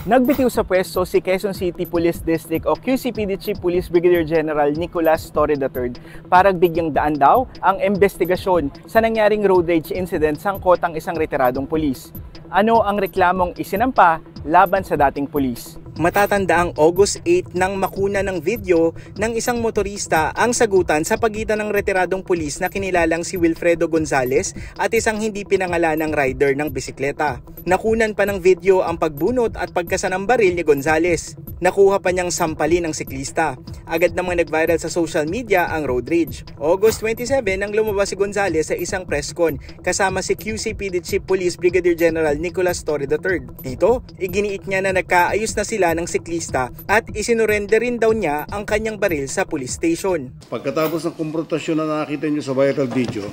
Nagbitiw sa pwesto si Quezon City Police District o QCPD Chief Police Brigadier General Nicolas Torre III para bigyang daan daw ang investigasyon sa nangyaring road rage incident sangkot ang isang retiradong pulis. Ano ang reklamong isinampa laban sa dating pulis? Matatanda ang August 8 nang makuna ng video ng isang motorista ang sagutan sa pagitan ng retiradong pulis na kinilalang si Wilfredo Gonzales at isang hindi pinangalanang rider ng bisikleta. Nakunan pa ng video ang pagbunot at pagkasa ng baril ni Gonzales. Nakuha pa niyang sampalin ng siklista. Agad namang nag-viral sa social media ang road rage. August 27 nang lumabas si Gonzales sa isang press con kasama si QCPD Chief Police Brigadier General Nicolas Torre III. Dito, iginiit niya na nagkaayos na sila ng siklista at isinurrender rin daw niya ang kanyang baril sa police station. Pagkatapos ng konfrontasyon na nakita niyo sa viral video,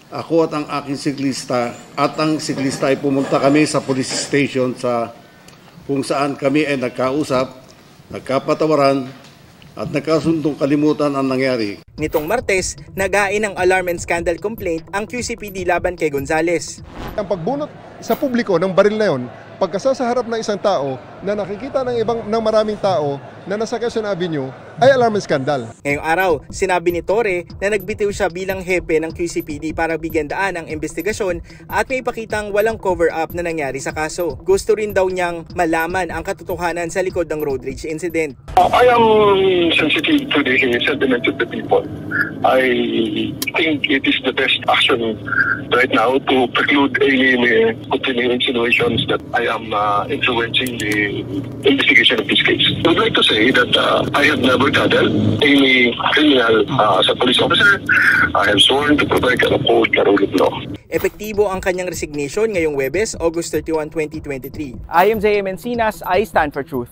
ako at ang aking siklista at ang siklista ay pumunta kami sa police station kung saan kami ay nagkausap, nagkapatawaran at nagkasundong kalimutan ang nangyari. Nitong Martes, nag-ain ng alarm and scandal complaint ang QCPD laban kay Gonzales. Ang pagbunot sa publiko ng baril na yon, pagkasa sa harap ng isang tao na nakikita ng maraming tao na nasa Quezon Avenue ay alarm and scandal. Ngayong araw, sinabi ni Torre na nagbitiw siya bilang hepe ng QCPD para bigyan daan ang investigasyon at may ipakitang walang cover-up na nangyari sa kaso. Gusto rin daw niyang malaman ang katotohanan sa likod ng road rage incident. I am sensitive to the sentiments of the people. I think it is the best action right now to preclude any continuing insinuations that I am influencing the investigation of this case. I would like to say that I have never gathered any criminal as a police officer. I am sworn to provide and uphold the rule of law. Epektibo ang kanyang resignation ngayong Huwebes, August 31, 2023. I am J.M. Encinas, I stand for truth.